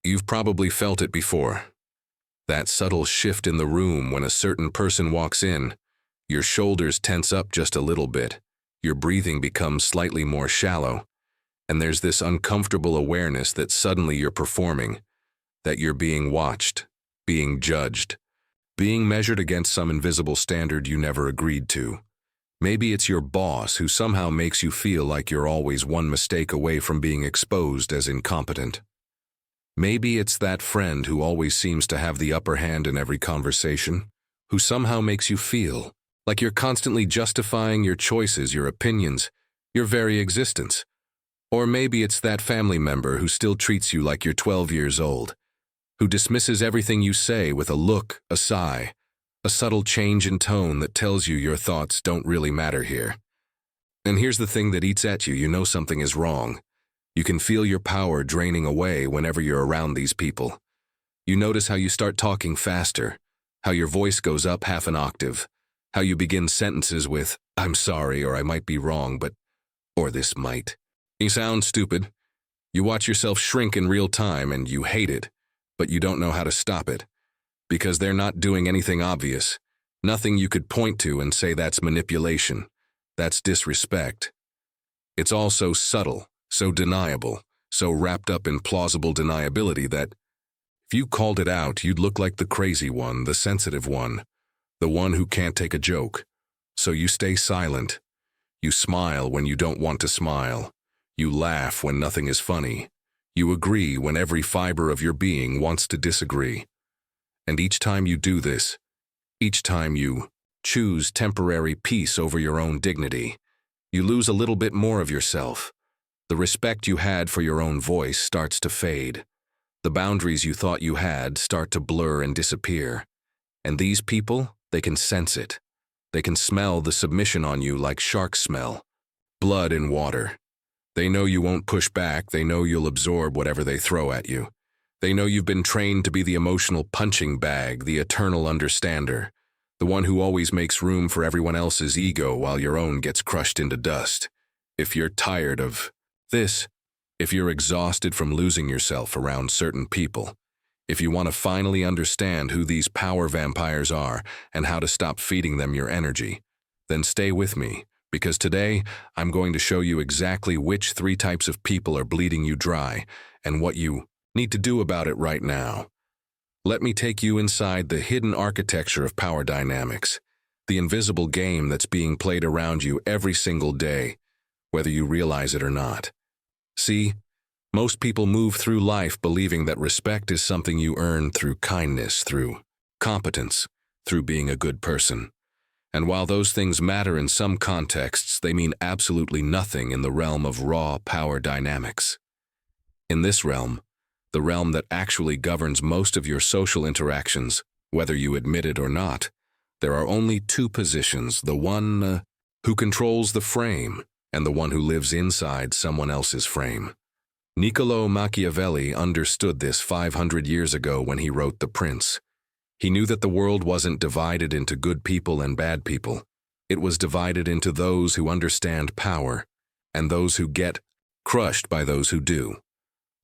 You've probably felt it before. That subtle shift in the room when a certain person walks in. Your shoulders tense up just a little bit. Your breathing becomes slightly more shallow. And there's this uncomfortable awareness that suddenly you're performing, that you're being watched, being judged, being measured against some invisible standard you never agreed to. Maybe it's your boss who somehow makes you feel like you're always one mistake away from being exposed as incompetent. Maybe it's that friend who always seems to have the upper hand in every conversation, who somehow makes you feel like you're constantly justifying your choices, your opinions, your very existence. Or maybe it's that family member who still treats you like you're 12 years old, who dismisses everything you say with a look, a sigh, a subtle change in tone that tells you your thoughts don't really matter here. And here's the thing that eats at you: you know something is wrong. You can feel your power draining away whenever you're around these people. You notice how you start talking faster, how your voice goes up half an octave, how you begin sentences with, "I'm sorry," or "I might be wrong, but," or "this might." You sound stupid. You watch yourself shrink in real time and you hate it, but you don't know how to stop it. Because they're not doing anything obvious, nothing you could point to and say that's manipulation, that's disrespect. It's all so subtle, so deniable, so wrapped up in plausible deniability that if you called it out, you'd look like the crazy one, the sensitive one, the one who can't take a joke. So you stay silent. You smile when you don't want to smile. You laugh when nothing is funny. You agree when every fiber of your being wants to disagree. And each time you do this, each time you choose temporary peace over your own dignity, you lose a little bit more of yourself. The respect you had for your own voice starts to fade. The boundaries you thought you had start to blur and disappear. And these people, they can sense it. They can smell the submission on you like sharks smell. Blood in water. They know you won't push back. They know you'll absorb whatever they throw at you. They know you've been trained to be the emotional punching bag, the eternal understander, the one who always makes room for everyone else's ego while your own gets crushed into dust. If you're tired of this, if you're exhausted from losing yourself around certain people, if you want to finally understand who these power vampires are and how to stop feeding them your energy, then stay with me, because today I'm going to show you exactly which 3 types of people are bleeding you dry and what you need to do about it right now. Let me take you inside the hidden architecture of power dynamics, the invisible game that's being played around you every single day, whether you realize it or not. See, most people move through life believing that respect is something you earn through kindness, through competence, through being a good person. And while those things matter in some contexts, they mean absolutely nothing in the realm of raw power dynamics. In this realm, the realm that actually governs most of your social interactions, whether you admit it or not, there are only 2 positions: the one who controls the frame and the one who lives inside someone else's frame. Niccolò Machiavelli understood this 500 years ago when he wrote The Prince. He knew that the world wasn't divided into good people and bad people. It was divided into those who understand power and those who get crushed by those who do.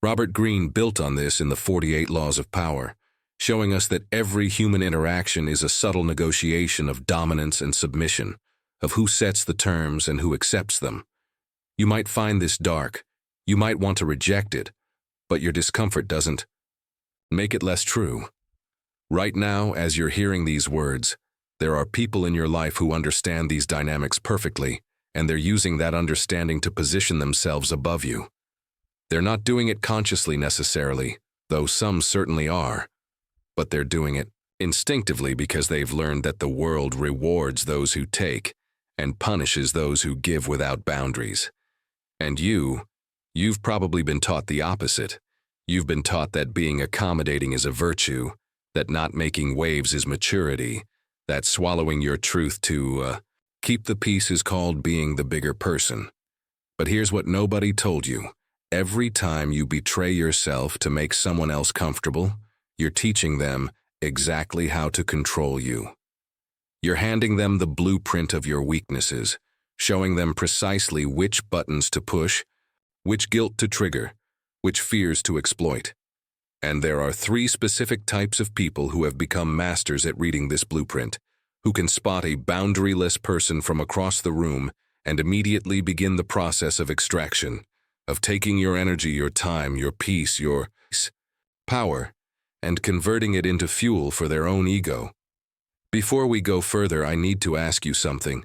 Robert Greene built on this in the 48 Laws of Power, showing us that every human interaction is a subtle negotiation of dominance and submission, of who sets the terms and who accepts them. You might find this dark. You might want to reject it, but your discomfort doesn't make it less true. Right now, as you're hearing these words, there are people in your life who understand these dynamics perfectly, and they're using that understanding to position themselves above you. They're not doing it consciously necessarily, though some certainly are, but they're doing it instinctively because they've learned that the world rewards those who take and punishes those who give without boundaries. And you've probably been taught the opposite. You've been taught that being accommodating is a virtue, that not making waves is maturity, that swallowing your truth to keep the peace is called being the bigger person. But here's what nobody told you. Every time you betray yourself to make someone else comfortable, you're teaching them exactly how to control you. You're handing them the blueprint of your weaknesses, showing them precisely which buttons to push, which guilt to trigger, which fears to exploit. And there are 3 specific types of people who have become masters at reading this blueprint, who can spot a boundaryless person from across the room and immediately begin the process of extraction, of taking your energy, your time, your peace, your power, and converting it into fuel for their own ego. Before we go further, I need to ask you something,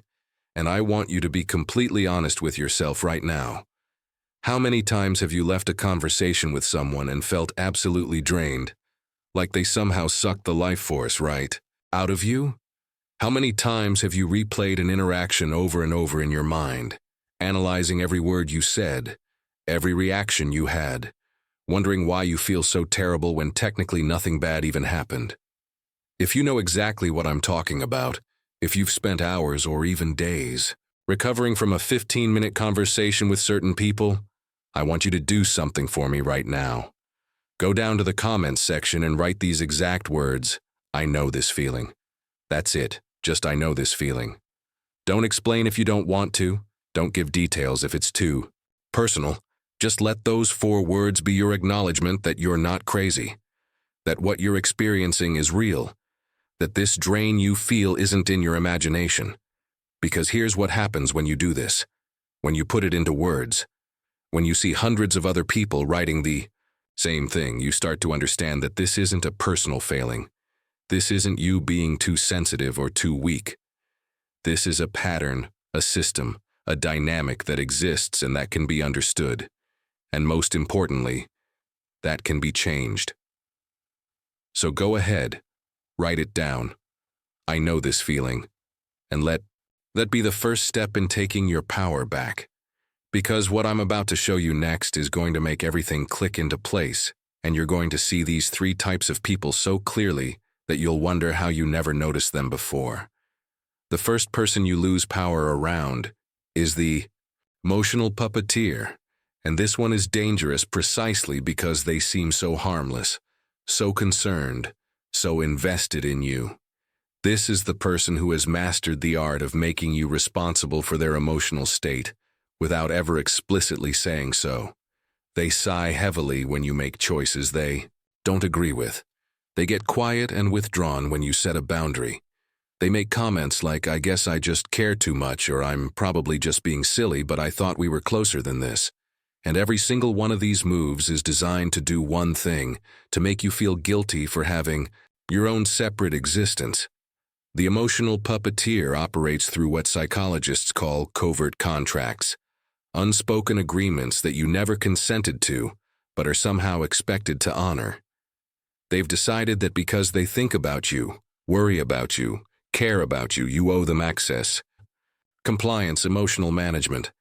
and I want you to be completely honest with yourself right now. How many times have you left a conversation with someone and felt absolutely drained, like they somehow sucked the life force right out of you? How many times have you replayed an interaction over and over in your mind, analyzing every word you said, every reaction you had, wondering why you feel so terrible when technically nothing bad even happened? If you know exactly what I'm talking about, if you've spent hours or even days recovering from a 15-minute conversation with certain people, I want you to do something for me right now. Go down to the comments section and write these exact words, "I know this feeling." That's it, just "I know this feeling." Don't explain if you don't want to. Don't give details if it's too personal. Just let those 4 words be your acknowledgement that you're not crazy, that what you're experiencing is real, that this drain you feel isn't in your imagination. Because here's what happens when you do this, when you put it into words. When you see hundreds of other people writing the same thing, you start to understand that this isn't a personal failing. This isn't you being too sensitive or too weak. This is a pattern, a system, a dynamic that exists and that can be understood. And most importantly, that can be changed. So go ahead, write it down. I know this feeling. And let that be the first step in taking your power back. Because what I'm about to show you next is going to make everything click into place, and you're going to see these 3 types of people so clearly that you'll wonder how you never noticed them before. The first person you lose power around is the emotional puppeteer, and this one is dangerous precisely because they seem so harmless, so concerned, so invested in you. This is the person who has mastered the art of making you responsible for their emotional state, without ever explicitly saying so. They sigh heavily when you make choices they don't agree with. They get quiet and withdrawn when you set a boundary. They make comments like, "I guess I just care too much," or "I'm probably just being silly, but I thought we were closer than this." And every single one of these moves is designed to do one thing, to make you feel guilty for having your own separate existence. The emotional puppeteer operates through what psychologists call covert contracts. Unspoken agreements that you never consented to, but are somehow expected to honor. They've decided that because they think about you, worry about you, care about you, you owe them access. Compliance, emotional management.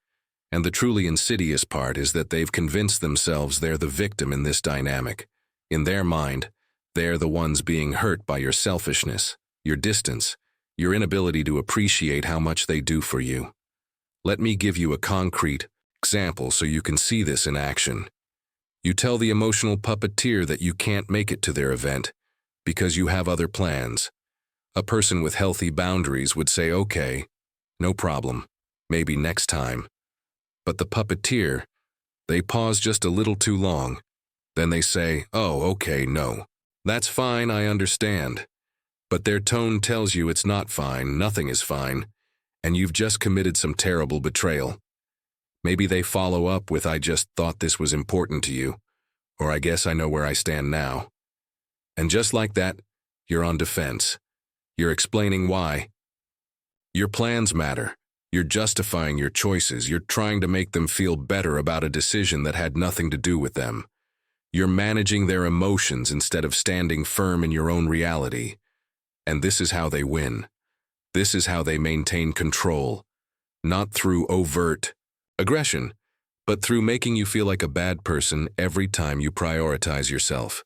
And the truly insidious part is that they've convinced themselves they're the victim in this dynamic. In their mind, they're the ones being hurt by your selfishness, your distance, your inability to appreciate how much they do for you. Let me give you a concrete example so you can see this in action. You tell the emotional puppeteer that you can't make it to their event because you have other plans. A person with healthy boundaries would say, "Okay, no problem, maybe next time." But the puppeteer, they pause just a little too long. Then they say, "Oh, okay, no. That's fine, I understand." But their tone tells you it's not fine, nothing is fine, and you've just committed some terrible betrayal. Maybe they follow up with, "I just thought this was important to you," or "I guess I know where I stand now." And just like that, you're on defense. You're explaining why. Your plans matter. You're justifying your choices. You're trying to make them feel better about a decision that had nothing to do with them. You're managing their emotions instead of standing firm in your own reality. And this is how they win. This is how they maintain control, not through overt aggression, but through making you feel like a bad person every time you prioritize yourself.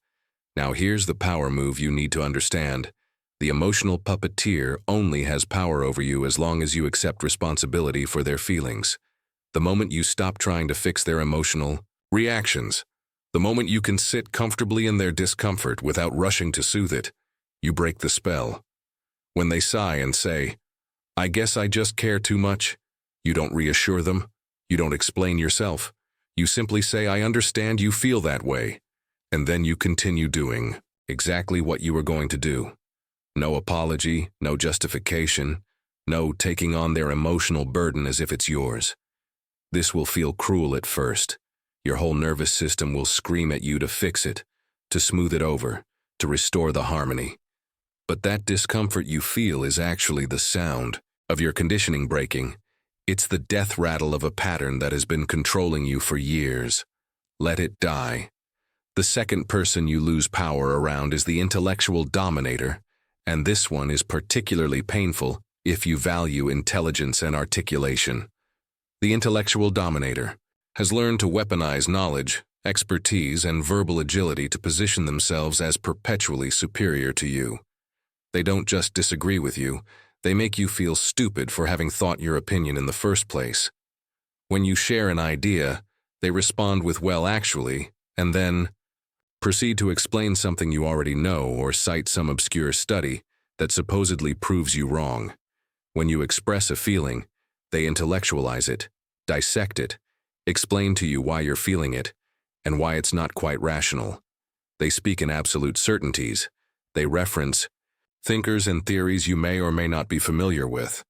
Now here's the power move you need to understand. The emotional puppeteer only has power over you as long as you accept responsibility for their feelings. The moment you stop trying to fix their emotional reactions, the moment you can sit comfortably in their discomfort without rushing to soothe it, you break the spell. When they sigh and say, "I guess I just care too much," you don't reassure them. You don't explain yourself. You simply say, "I understand you feel that way." And then you continue doing exactly what you were going to do. No apology, no justification, no taking on their emotional burden as if it's yours. This will feel cruel at first. Your whole nervous system will scream at you to fix it, to smooth it over, to restore the harmony. But that discomfort you feel is actually the sound of your conditioning breaking. It's the death rattle of a pattern that has been controlling you for years. Let it die. The second person you lose power around is the intellectual dominator, and this one is particularly painful if you value intelligence and articulation. The intellectual dominator has learned to weaponize knowledge, expertise, and verbal agility to position themselves as perpetually superior to you. They don't just disagree with you, they make you feel stupid for having thought your opinion in the first place. When you share an idea, they respond with "well, actually," and then proceed to explain something you already know or cite some obscure study that supposedly proves you wrong. When you express a feeling, they intellectualize it, dissect it, explain to you why you're feeling it, and why it's not quite rational. They speak in absolute certainties. They reference thinkers and theories you may or may not be familiar with.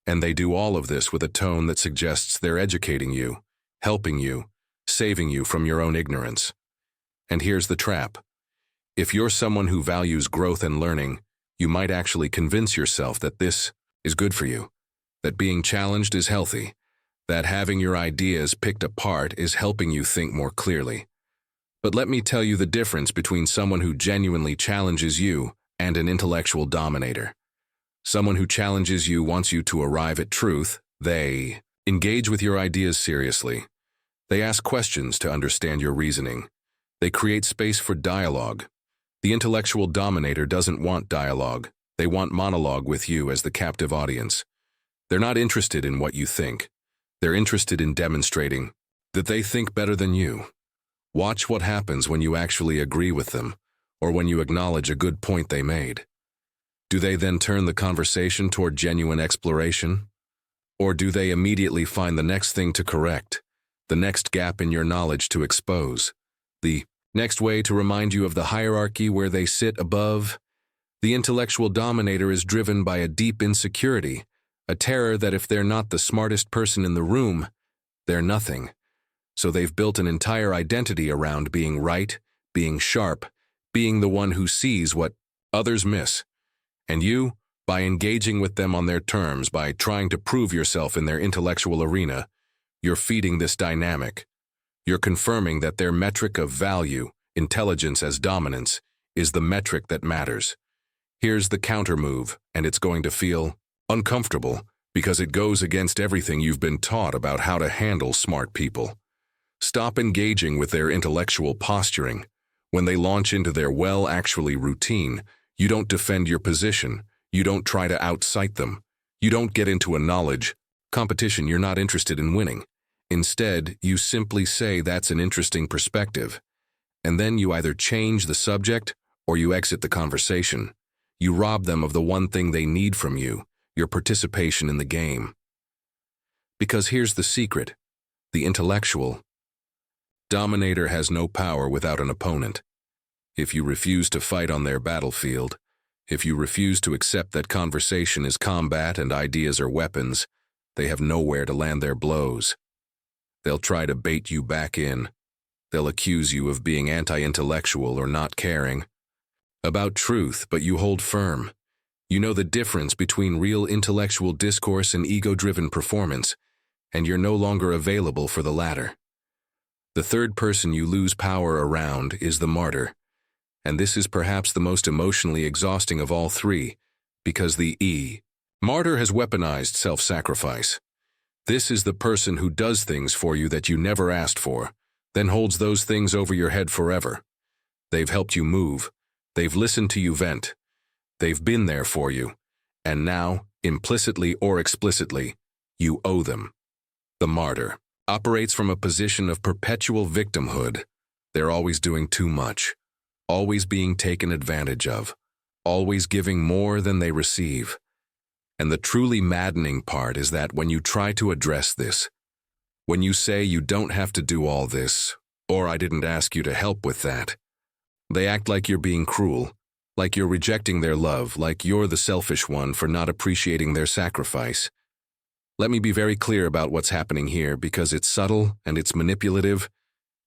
And they do all of this with a tone that suggests they're educating you, helping you, saving you from your own ignorance. And here's the trap. If you're someone who values growth and learning, you might actually convince yourself that this is good for you, that being challenged is healthy, that having your ideas picked apart is helping you think more clearly. But let me tell you the difference between someone who genuinely challenges you and an intellectual dominator. Someone who challenges you wants you to arrive at truth. They engage with your ideas seriously. They ask questions to understand your reasoning. They create space for dialogue. The intellectual dominator doesn't want dialogue. They want monologue with you as the captive audience. They're not interested in what you think. They're interested in demonstrating that they think better than you. Watch what happens when you actually agree with them, or when you acknowledge a good point they made. Do they then turn the conversation toward genuine exploration? Or do they immediately find the next thing to correct, the next gap in your knowledge to expose, the next way to remind you of the hierarchy where they sit above? The intellectual dominator is driven by a deep insecurity, a terror that if they're not the smartest person in the room, they're nothing. So they've built an entire identity around being right, being sharp, being the one who sees what others miss. And you, by engaging with them on their terms, by trying to prove yourself in their intellectual arena, you're feeding this dynamic. You're confirming that their metric of value, intelligence as dominance, is the metric that matters. Here's the counter move, and it's going to feel uncomfortable because it goes against everything you've been taught about how to handle smart people. Stop engaging with their intellectual posturing. When they launch into their well-actually routine, you don't defend your position. You don't try to outcite them. You don't get into a knowledge competition you're not interested in winning. Instead, you simply say that's an interesting perspective. And then you either change the subject or you exit the conversation. You rob them of the one thing they need from you, your participation in the game. Because here's the secret. The intellectual dominator has no power without an opponent. If you refuse to fight on their battlefield, if you refuse to accept that conversation is combat and ideas are weapons, they have nowhere to land their blows. They'll try to bait you back in. They'll accuse you of being anti-intellectual or not caring about truth, but you hold firm. You know the difference between real intellectual discourse and ego-driven performance, and you're no longer available for the latter. The third person you lose power around is the martyr. And this is perhaps the most emotionally exhausting of all three, because the martyr has weaponized self-sacrifice. This is the person who does things for you that you never asked for, then holds those things over your head forever. They've helped you move. They've listened to you vent. They've been there for you. And now, implicitly or explicitly, you owe them. The martyr operates from a position of perpetual victimhood. They're always doing too much, always being taken advantage of, always giving more than they receive. And the truly maddening part is that when you try to address this, when you say you don't have to do all this, or I didn't ask you to help with that, They act like you're being cruel, like you're rejecting their love, like you're the selfish one for not appreciating their sacrifice. Let me be very clear about what's happening here because it's subtle and it's manipulative,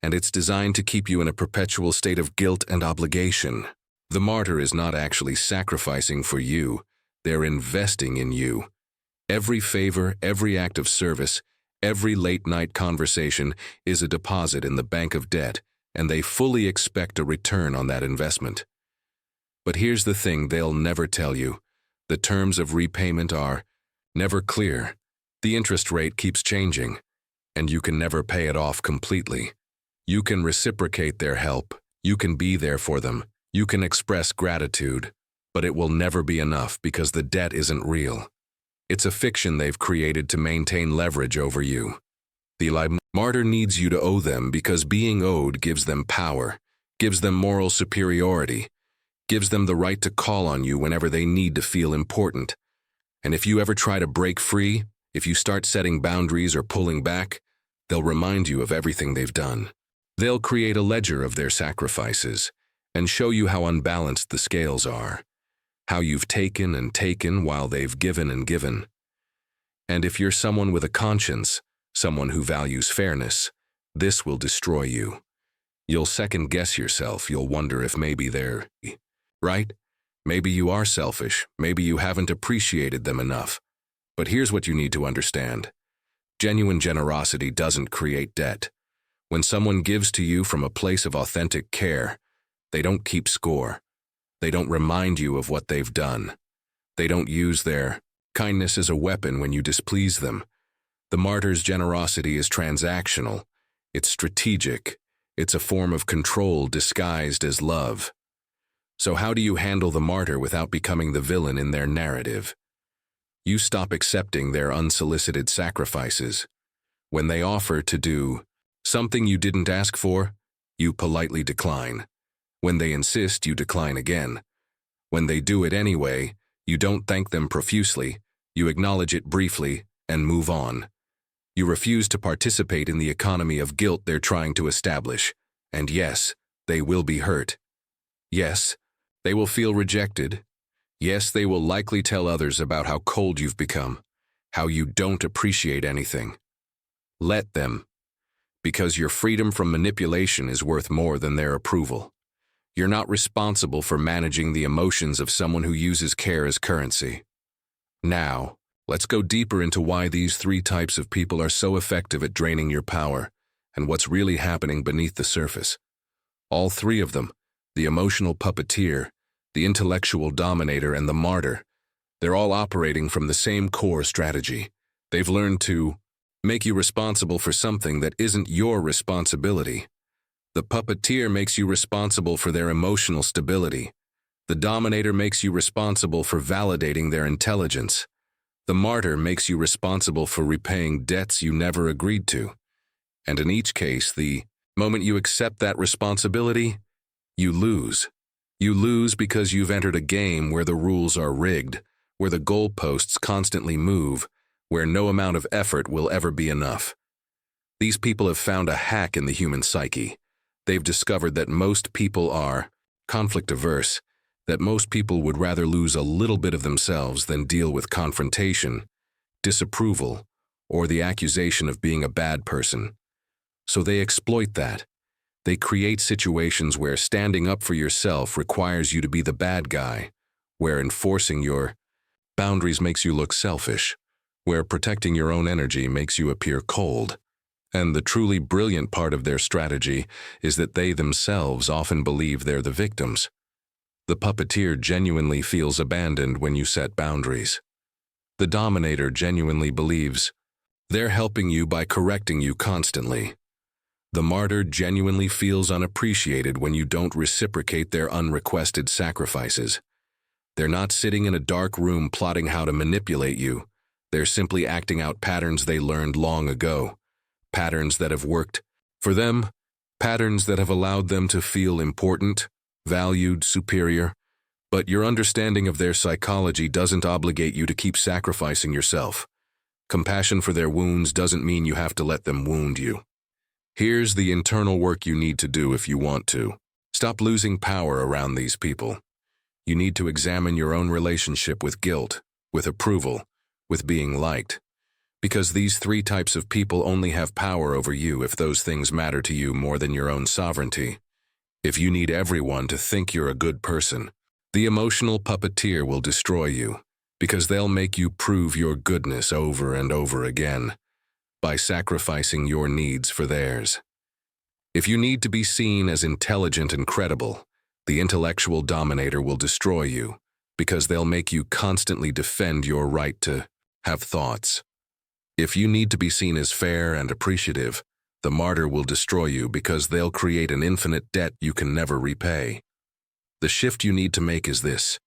and it's designed to keep you in a perpetual state of guilt and obligation. The martyr is not actually sacrificing for you, they're investing in you. Every favor, every act of service, every late-night conversation is a deposit in the bank of debt, and they fully expect a return on that investment. But here's the thing they'll never tell you. The terms of repayment are never clear. The interest rate keeps changing, and you can never pay it off completely. You can reciprocate their help, you can be there for them, you can express gratitude, but it will never be enough because the debt isn't real. It's a fiction they've created to maintain leverage over you. The martyr needs you to owe them because being owed gives them power, gives them moral superiority, gives them the right to call on you whenever they need to feel important. And if you ever try to break free, if you start setting boundaries or pulling back, they'll remind you of everything they've done. They'll create a ledger of their sacrifices and show you how unbalanced the scales are, how you've taken and taken while they've given and given. And if you're someone with a conscience, someone who values fairness, this will destroy you. You'll second-guess yourself. You'll wonder if maybe they're right. Maybe you are selfish. Maybe you haven't appreciated them enough. But here's what you need to understand. Genuine generosity doesn't create debt. When someone gives to you from a place of authentic care, they don't keep score. They don't remind you of what they've done. They don't use their kindness as a weapon when you displease them. The martyr's generosity is transactional. It's strategic. It's a form of control disguised as love. So how do you handle the martyr without becoming the villain in their narrative? You stop accepting their unsolicited sacrifices. When they offer to do something you didn't ask for, you politely decline. When they insist, you decline again. When they do it anyway, you don't thank them profusely, you acknowledge it briefly, and move on. You refuse to participate in the economy of guilt they're trying to establish. And yes, they will be hurt. Yes, they will feel rejected. Yes, they will likely tell others about how cold you've become, how you don't appreciate anything. Let them, because your freedom from manipulation is worth more than their approval. You're not responsible for managing the emotions of someone who uses care as currency. Now, let's go deeper into why these three types of people are so effective at draining your power and what's really happening beneath the surface. All three of them, the emotional puppeteer, the intellectual dominator, and the martyr, they're all operating from the same core strategy. They've learned to make you responsible for something that isn't your responsibility. The puppeteer makes you responsible for their emotional stability. The dominator makes you responsible for validating their intelligence. The martyr makes you responsible for repaying debts you never agreed to. And in each case, the moment you accept that responsibility, you lose. You lose because you've entered a game where the rules are rigged, where the goalposts constantly move, where no amount of effort will ever be enough. These people have found a hack in the human psyche. They've discovered that most people are conflict-averse, that most people would rather lose a little bit of themselves than deal with confrontation, disapproval, or the accusation of being a bad person. So they exploit that. They create situations where standing up for yourself requires you to be the bad guy, where enforcing your boundaries makes you look selfish, where protecting your own energy makes you appear cold. And the truly brilliant part of their strategy is that they themselves often believe they're the victims. The puppeteer genuinely feels abandoned when you set boundaries. The dominator genuinely believes they're helping you by correcting you constantly. The martyr genuinely feels unappreciated when you don't reciprocate their unrequested sacrifices. They're not sitting in a dark room plotting how to manipulate you. They're simply acting out patterns they learned long ago. Patterns that have worked for them, patterns that have allowed them to feel important, valued, superior. But your understanding of their psychology doesn't obligate you to keep sacrificing yourself. Compassion for their wounds doesn't mean you have to let them wound you. Here's the internal work you need to do if you want to. Stop losing power around these people. You need to examine your own relationship with guilt, with approval, with being liked. Because these three types of people only have power over you if those things matter to you more than your own sovereignty. If you need everyone to think you're a good person, the emotional puppeteer will destroy you, because they'll make you prove your goodness over and over again, by sacrificing your needs for theirs. If you need to be seen as intelligent and credible, the intellectual dominator will destroy you, because they'll make you constantly defend your right to have thoughts. If you need to be seen as fair and appreciative, the martyr will destroy you because they'll create an infinite debt you can never repay. The shift you need to make is this.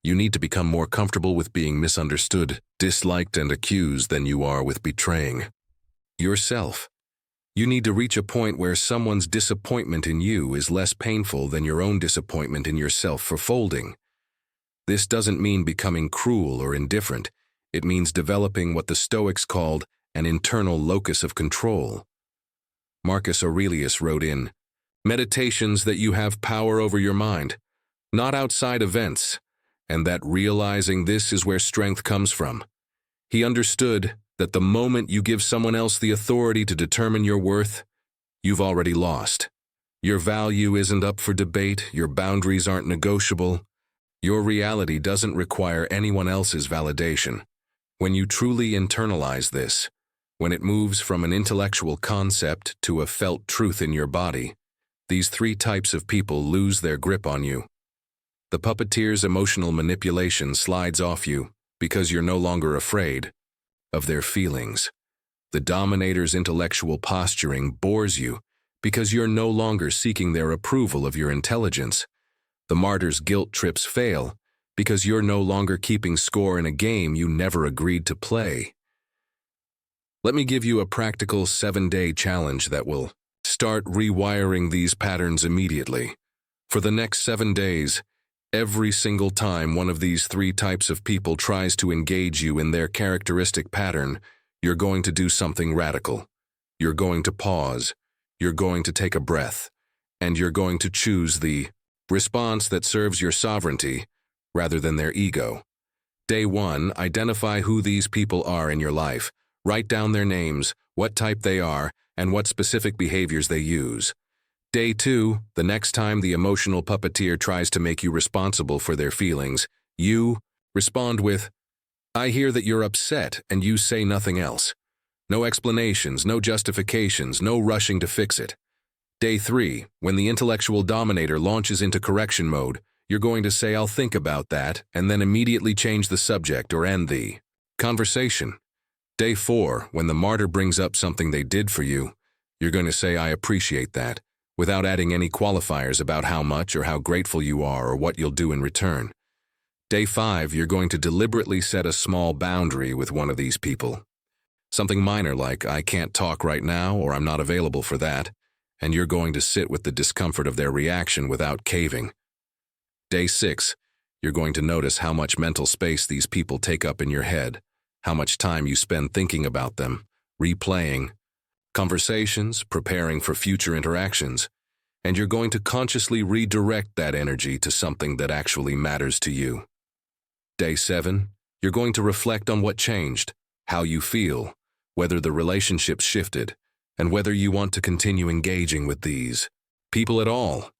You need to become more comfortable with being misunderstood, disliked, and accused than you are with betraying yourself. You need to reach a point where someone's disappointment in you is less painful than your own disappointment in yourself for folding. This doesn't mean becoming cruel or indifferent. It means developing what the Stoics called an internal locus of control. Marcus Aurelius wrote in, "Meditations that you have power over your mind, not outside events, and that realizing this is where strength comes from." He understood that the moment you give someone else the authority to determine your worth, you've already lost. Your value isn't up for debate, your boundaries aren't negotiable, your reality doesn't require anyone else's validation. When you truly internalize this, when it moves from an intellectual concept to a felt truth in your body, these three types of people lose their grip on you. The puppeteer's emotional manipulation slides off you because you're no longer afraid of their feelings. The dominator's intellectual posturing bores you because you're no longer seeking their approval of your intelligence. The martyr's guilt trips fail because you're no longer keeping score in a game you never agreed to play. Let me give you a practical 7-day challenge that will start rewiring these patterns immediately. For the next 7 days, every single time one of these three types of people tries to engage you in their characteristic pattern, you're going to do something radical. You're going to pause, you're going to take a breath, and you're going to choose the response that serves your sovereignty rather than their ego. Day 1, identify who these people are in your life. Write down their names, what type they are, and what specific behaviors they use. Day 2, the next time the emotional puppeteer tries to make you responsible for their feelings, you respond with, "I hear that you're upset," and you say nothing else. No explanations, no justifications, no rushing to fix it. Day 3, when the intellectual dominator launches into correction mode, you're going to say, "I'll think about that," and then immediately change the subject or end the conversation. Day 4, when the martyr brings up something they did for you, you're going to say, "I appreciate that," without adding any qualifiers about how much or how grateful you are or what you'll do in return. Day 5, you're going to deliberately set a small boundary with one of these people. Something minor like, "I can't talk right now," or "I'm not available for that," and you're going to sit with the discomfort of their reaction without caving. Day 6, you're going to notice how much mental space these people take up in your head, how much time you spend thinking about them, replaying conversations, preparing for future interactions, and you're going to consciously redirect that energy to something that actually matters to you. Day 7, you're going to reflect on what changed, how you feel, whether the relationship shifted, and whether you want to continue engaging with these people at all.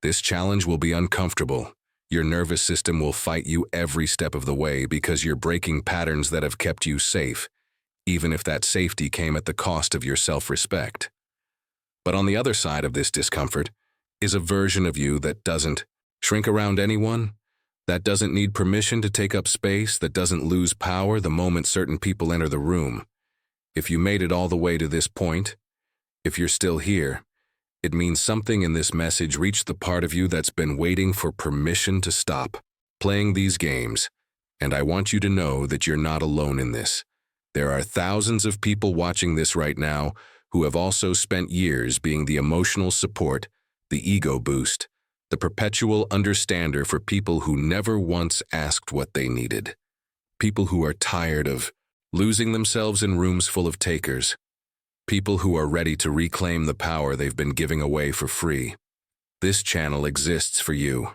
This challenge will be uncomfortable. Your nervous system will fight you every step of the way because you're breaking patterns that have kept you safe, even if that safety came at the cost of your self-respect. But on the other side of this discomfort is a version of you that doesn't shrink around anyone, that doesn't need permission to take up space, that doesn't lose power the moment certain people enter the room. If you made it all the way to this point, if you're still here, it means something in this message reached the part of you that's been waiting for permission to stop playing these games, and I want you to know that you're not alone in this. There are thousands of people watching this right now who have also spent years being the emotional support, the ego boost, the perpetual understander for people who never once asked what they needed. People who are tired of losing themselves in rooms full of takers. People who are ready to reclaim the power they've been giving away for free. This channel exists for you.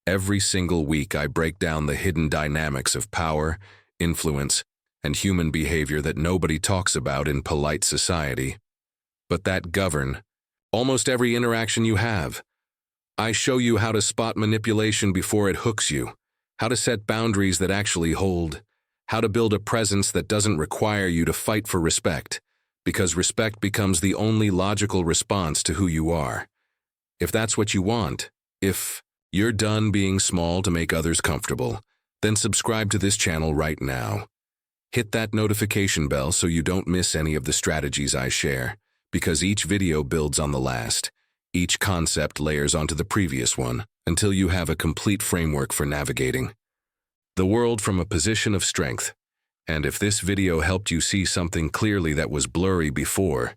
Every single week I break down the hidden dynamics of power, influence, and human behavior that nobody talks about in polite society, but that govern almost every interaction you have. I show you how to spot manipulation before it hooks you, how to set boundaries that actually hold, how to build a presence that doesn't require you to fight for respect, because respect becomes the only logical response to who you are. If that's what you want, if you're done being small to make others comfortable, then subscribe to this channel right now. Hit that notification bell so you don't miss any of the strategies I share, because each video builds on the last. Each concept layers onto the previous one until you have a complete framework for navigating the world from a position of strength. And if this video helped you see something clearly that was blurry before,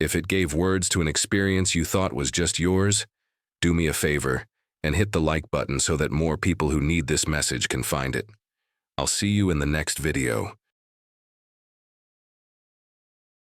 if it gave words to an experience you thought was just yours, do me a favor and hit the like button so that more people who need this message can find it. I'll see you in the next video.